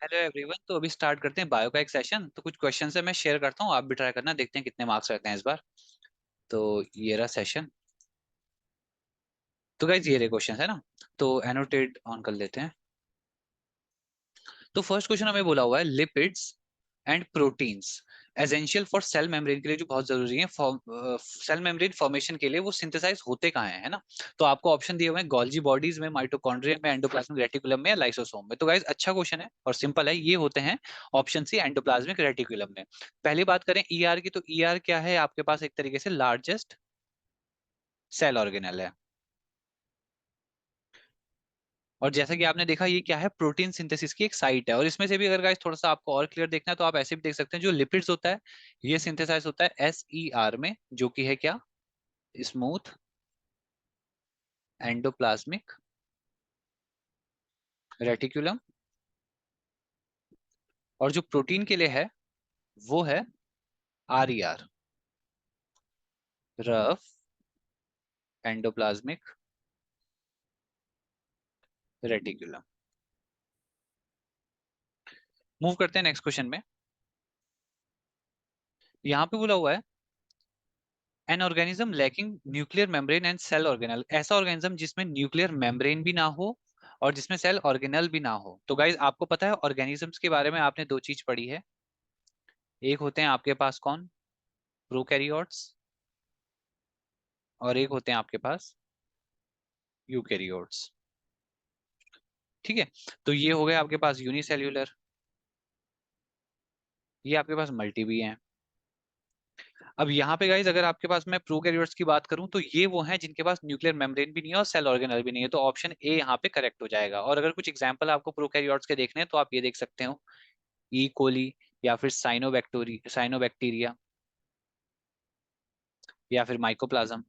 Hello everyone. तो अभी start करते हैं बायो का एक सेशन। तो कुछ क्वेश्चन है मैं शेयर करता हूँ, आप भी ट्राई करना, देखते हैं कितने मार्क्स रहते हैं इस बार। तो ये रहा सेशन। तो गाइज ये रहे क्वेश्चन है ना। तो एनोटेट ऑन कर लेते हैं। तो फर्स्ट क्वेश्चन हमें बोला हुआ है lipids and proteins essential for sale membrane के लिए जो बहुत जरूरी है सेल मेम्ब्रेन फॉर्मेशन के लिए, वो सिंथेसाइज होते कहाँ हैं, है ना। तो आपको ऑप्शन दिए हुए हैं गोल्जी बॉडीज में, माइटोकॉन्ड्रिया में, एंडोप्लाज्मिक रेटिकुलम में या लाइसोसोम में। तो गाइज अच्छा क्वेश्चन है और सिंपल है, ये होते हैं ऑप्शन सी एंडोप्लाज्मिक रेटिकुलम में। पहली बात करें ईआर की, तो ईआर क्या है आपके पास, एक तरीके से लार्जेस्ट सेल ऑर्गेनल है। और जैसा कि आपने देखा, ये क्या है, प्रोटीन सिंथेसिस की एक साइट है। और इसमें से भी अगर गाइस थोड़ा सा आपको और क्लियर देखना है तो आप ऐसे भी देख सकते हैं, जो लिपिड्स होता है ये सिंथेसाइज होता है एसईआर में, जो कि है क्या, स्मूथ एंडोप्लाज्मिक रेटिकुलम। और जो प्रोटीन के लिए है वो है RER, rough endoplasmic reticulum. Move करते हैं नेक्स्ट क्वेश्चन में। यहाँ पे बोला हुआ है an organism lacking nuclear membrane and cell organelle, ऐसा ऑर्गेनिज्म जिसमें न्यूक्लियर मेम्ब्रेन भी ना हो और जिसमें सेल ऑर्गेनल भी ना हो। तो गाइज आपको पता है ऑर्गेनिजम्स के बारे में आपने दो चीज पढ़ी है। एक होते हैं आपके पास कौन, प्रोकैरियोट्स, और एक होते हैं आपके पास यूकैरियोट्स। ठीक है। तो ये हो गए आपके पास यूनिसेल्यूलर, ये आपके पास मल्टी भी हैं। अब यहाँ पे गाइज अगर आपके पास मैं प्रोकैरियोट्स की बात करूं तो ये वो हैं जिनके पास न्यूक्लियर मेम्ब्रेन भी नहीं है और सेल ऑर्गेनल भी नहीं है। तो ऑप्शन ए यहाँ पे करेक्ट हो जाएगा। और अगर कुछ एग्जांपल आपको प्रोकैरियोट्स के देखने हैं तो आप ये देख सकते हो, ई कोली, या फिर साइनोबैक्टीरिया, या फिर माइकोप्लाज्म।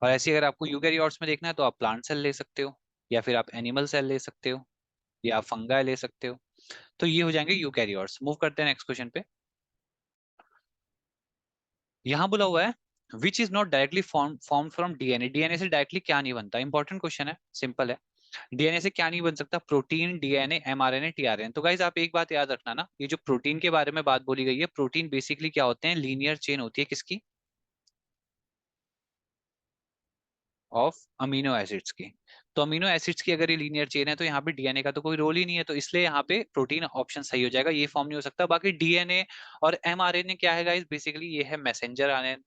और ऐसे अगर आपको यूकैरियोट्स में देखना है तो आप प्लांट सेल ले सकते हो, या फिर आप एनिमल सेल ले सकते हो, या आप फंगाई ले सकते हो। तो ये हो जाएंगे यूकैरियोट्स। मूव करते हैं नेक्स्ट क्वेश्चन पे। यहाँ बोला हुआ है which is not directly form from DNA, DNA से डायरेक्टली क्या नहीं बनता। इंपॉर्टेंट क्वेश्चन है, सिंपल है। डीएनए से क्या नहीं बन सकता, प्रोटीन, डीएनए, एमआरएनए, टीआरएनए। तो गाइज आप एक बात याद रखना ना, ये जो प्रोटीन के बारे में बात बोली गई है, प्रोटीन बेसिकली क्या होते हैं, लीनियर चेन होती है किसकी, ऑफ अमीनो एसिड्स की। तो अमीनो एसिड्स की अगर ये लीनियर चेन है तो यहाँ पे डीएनए का तो कोई रोल ही नहीं है, तो इसलिए यहाँ पे प्रोटीन ऑप्शन सही हो जाएगा, ये फॉर्म नहीं हो सकता। बाकी डीएनए और एमआरएनए क्या है गाइस, बेसिकली ये है मैसेंजर आरएनए,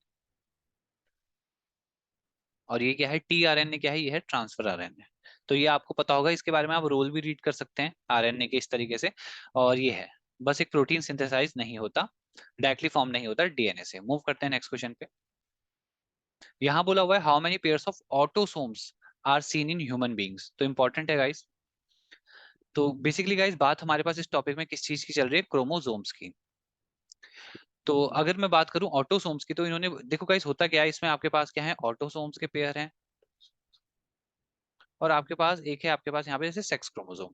और ये क्या है टीआरएनए, क्या है, ये है ट्रांसफर आरएनए। तो ये आपको पता होगा, इसके बारे में आप रोल भी रीड कर सकते हैं आरएनए के इस तरीके से। और ये है, बस एक प्रोटीन सिंथेसाइज नहीं होता, डायरेक्टली फॉर्म नहीं होता डीएनए से। मूव करते हैं नेक्स्ट क्वेश्चन पे। यहाँ बोला हुआ है how many pairs of autosomes are seen in human beings. तो इंपॉर्टेंट है गाइस। तो बेसिकली गाइस बात हमारे पास इस टॉपिक में किस चीज की चल रही है, क्रोमोसोम्स की। तो अगर मैं बात करूं ऑटोसोम्स की, तो इन्होंने देखो गाइस होता क्या है, इसमें आपके पास क्या है, ऑटोसोम्स के पेयर हैं, और आपके पास एक है आपके पास यहाँ पे जैसे सेक्स क्रोमोसोम।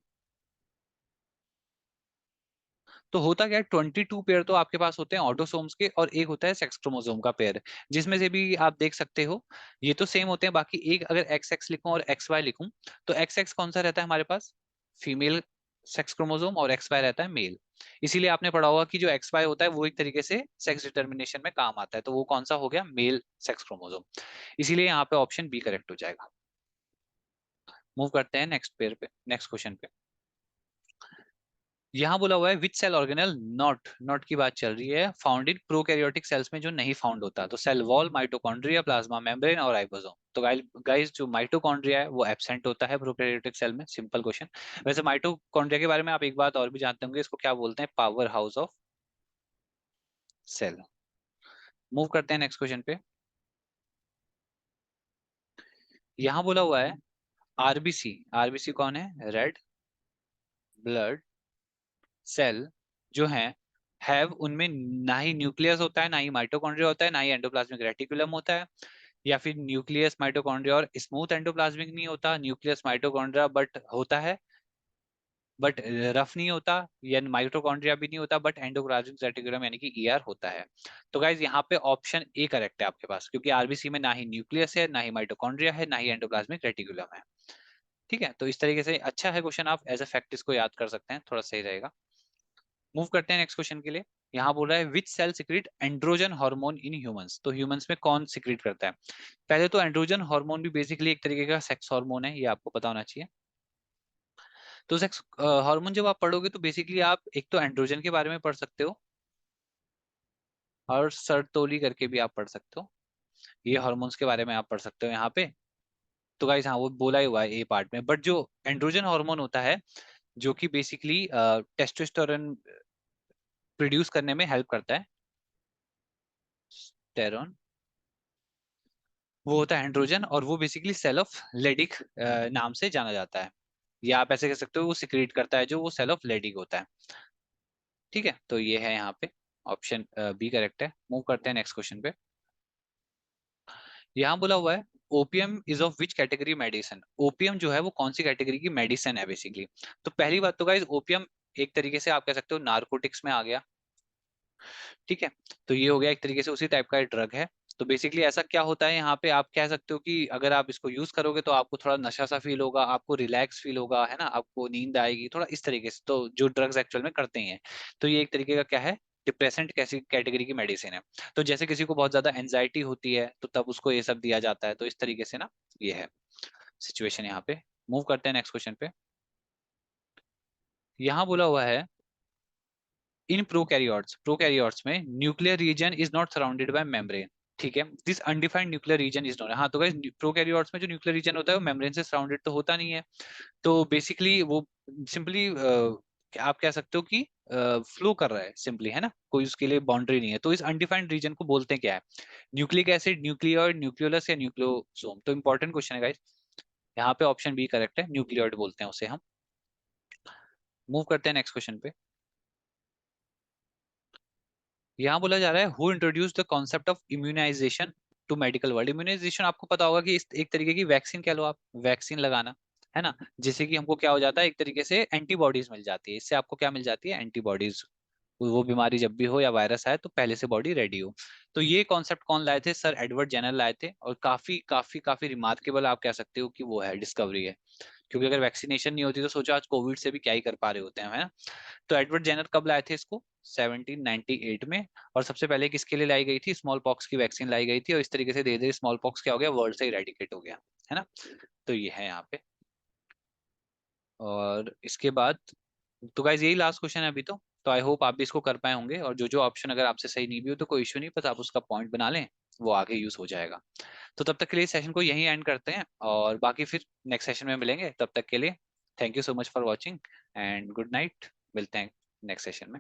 तो होता क्या है, 22 पेयर तो आपके पास होते हैं ऑटोसोम्स के, और एक होता है सेक्स क्रोमोसोम का पेयर, जिसमें से भी आप देख सकते हो ये तो सेम होते हैं। बाकी एक अगर एक्स एक्स लिखूं और एक्स वाई लिखूं, तो एक्स एक्स कौन सा रहता है हमारे पास, फीमेल सेक्स क्रोमोसोम, और एक्स वाई रहता है मेल। इसीलिए आपने पढ़ा होगा कि जो एक्स वाई होता है वो एक तरीके से सेक्स डिटर्मिनेशन में काम आता है, तो वो कौन सा हो गया, मेल सेक्स क्रोमोसोम। इसीलिए यहाँ पे ऑप्शन बी करेक्ट हो जाएगा। मूव करते हैं नेक्स्ट पेयर पे, नेक्स्ट क्वेश्चन पे। यहाँ बोला हुआ है which cell organelle not, not की बात चल रही है, फाउंड इन प्रोकैरियोटिक सेल्स में जो नहीं फाउंड होता। तो cell wall, mitochondria, plasma membrane और राइबोसोम। तो गाइस जो माइटोकॉन्ड्रिया है वो एब्सेंट होता है प्रोकैरियोटिक सेल में, सिंपल क्वेश्चन। वैसे माइटोकॉन्ड्रिया के बारे में आप एक बात और भी जानते होंगे, इसको क्या बोलते हैं, power house of cell. Move करते हैं नेक्स्ट क्वेश्चन पे। यहाँ बोला हुआ है आरबीसी, आरबीसी कौन है, रेड ब्लड सेल जो है, हैव उनमें ना ही न्यूक्लियस होता है, ना ही माइटोकॉन्ड्रिया होता है, ना ही एंडोप्लाज्मिक रेटिकुलम होता है, या फिर न्यूक्लियस माइटोकॉन्ड्रिया और स्मूथ एंडोप्लाज्मिक नहीं होता, न्यूक्लियस माइटोकॉन्ड्रिया बट होता है बट रफ नहीं होता, या माइटोकॉन्ड्रिया भी नहीं होता बट एंडोप्लाज्मिक रेटिकुलम यानी कि ईआर होता है। तो गाइज यहाँ पे ऑप्शन ए करेक्ट है आपके पास, क्योंकि आरबीसी में ना ही न्यूक्लियस है, ना ही माइटोकॉन्ड्रिया है, ना ही एंडोप्लाज्मिक रेटिकुलम है। ठीक है, तो इस तरीके से अच्छा है क्वेश्चन, आप एज अ फैक्ट इसको याद कर सकते हैं, थोड़ा सही रहेगा। मूव करते हैं नेक्स्ट क्वेश्चन के लिए। यहाँ बोल रहा है which cell secrete androgen hormone in humans, तो ह्यूमंस में कौन सिक्रीट करता है। पहले तो एंड्रोजन हार्मोन भी बेसिकली एक तरीके का सेक्स हार्मोन है, ये आपको पता होना चाहिए। तो सेक्स हार्मोन जब आप पढ़ोगे तो बेसिकली आप एक तो एंड्रोजन के बारे में पढ़ सकते हो, और सर्टोली करके भी आप पढ़ सकते हो, ये हार्मोन्स के बारे में आप पढ़ सकते हो यहाँ पे। तो गाइस हाँ, वो बोला ही हुआ है ए पार्ट में, बट जो एंड्रोजन हार्मोन होता है जो कि बेसिकली टेस्टोस्टेरोन प्रोड्यूस करने में हेल्प करता है, टेरोन, वो होता है एंड्रोजन, और वो बेसिकली सेल ऑफ लेडिक नाम से जाना जाता है, या आप ऐसे कह सकते हो वो सिक्रीट करता है जो वो सेल ऑफ लेडिक होता है। ठीक है, तो ये है यहाँ पे ऑप्शन बी करेक्ट है। मूव करते हैं नेक्स्ट क्वेश्चन पे। यहाँ बोला हुआ है opium is of which category medicine, opium जो है वो कौन सी कैटेगरी की मेडिसिन है बेसिकली। तो पहली बात तो गाइस ओपियम एक तरीके से आप कह सकते हो नारकोटिक्स में आ गया। ठीक है, तो ये हो गया एक तरीके से उसी टाइप का ड्रग है। तो बेसिकली ऐसा क्या होता है यहाँ पे, आप कह सकते हो कि अगर आप इसको यूज करोगे तो आपको थोड़ा नशा सा फील होगा, आपको रिलैक्स फील होगा, है ना, आपको नींद आएगी, थोड़ा इस तरीके से, तो जो ड्रग्स एक्चुअल में करते हैं। तो ये एक तरीके का क्या है, डिप्रेसेंट कैसी कैटेगरी की मेडिसिन है। तो जैसे किसी को बहुत ज्यादा एंजाइटी होती है तो तब उसको ये सब दिया जाता है, तो इस तरीके से ना ये है सिचुएशन यहाँ पे। मूव करते हैं नेक्स्ट क्वेश्चन पे। यहाँ बोला हुआ है इन प्रोकैरियोट्स में nuclear region is not surrounded by membrane. ठीक है, this undefined nuclear region is not, हाँ तो गाइस प्रोकैरियोट्स में जो न्यूक्लियर रीजन होता है वो मेम्ब्रेन से सराउंडेड तो होता नहीं है। तो बेसिकली वो सिंपली आप कह सकते हो कि फ्लो कर रहा है सिंपली, है ना, कोई उसके लिए बाउंड्री नहीं है। तो इस अनडिफाइंड रीजन को बोलते हैं क्या है, न्यूक्लिक एसिड, न्यूक्लियोइड, न्यूक्लियोलस या न्यूक्लियोसोम। तो इंपॉर्टेंट क्वेश्चन है गाइस, यहाँ पे ऑप्शन बी करेक्ट है, न्यूक्लियोइड बोलते हैं उसे हम। मूव करते हैं नेक्स्ट क्वेश्चन पे। यहाँ बोला जा रहा है who introduce the concept of immunisation to medical world. Immunisation आपको पता होगा कि इस एक तरीके की वैक्सीन कह लो आप, वैक्सीन लगाना, है ना, जिससे कि हमको क्या हो जाता है, एक तरीके से एंटीबॉडीज मिल जाती है, इससे आपको क्या मिल जाती है, एंटीबॉडीज। वो बीमारी जब भी हो या वायरस आए तो पहले से बॉडी रेडी हो। तो ये कॉन्सेप्ट कौन लाए थे, सर एडवर्ड जेनर लाए थे, और काफी काफी काफी रिमार्केबल आप कह सकते हो कि वो है डिस्कवरी है। क्योंकि अगर वैक्सीनेशन नहीं होती तो सोचो आज कोविड से भी क्या ही कर पा रहे होते हैं, है ना। तो एडवर्ड जेनर कब लाए थे इसको, 1798 में। और सबसे पहले किसके लिए लाई गई थी, स्मॉल पॉक्स की वैक्सीन लाई गई थी, और इस तरीके से धीरे धीरे स्मॉल पॉक्स क्या हो गया, वर्ल्ड से इरेडिकेट हो गया, है ना। तो ये है यहाँ पे। और इसके बाद तो गाइज यही लास्ट क्वेश्चन है अभी तो आई होप आप भी इसको कर पाए होंगे, और जो जो ऑप्शन अगर आपसे सही नहीं भी हो तो कोई इश्यू नहीं, बस आप उसका पॉइंट बना लें, वो आगे यूज हो जाएगा। तो तब तक के लिए सेशन को यहीं एंड करते हैं, और बाकी फिर नेक्स्ट सेशन में मिलेंगे, तब तक के लिए thank you so much for watching and good night. मिलते हैं नेक्स्ट सेशन में।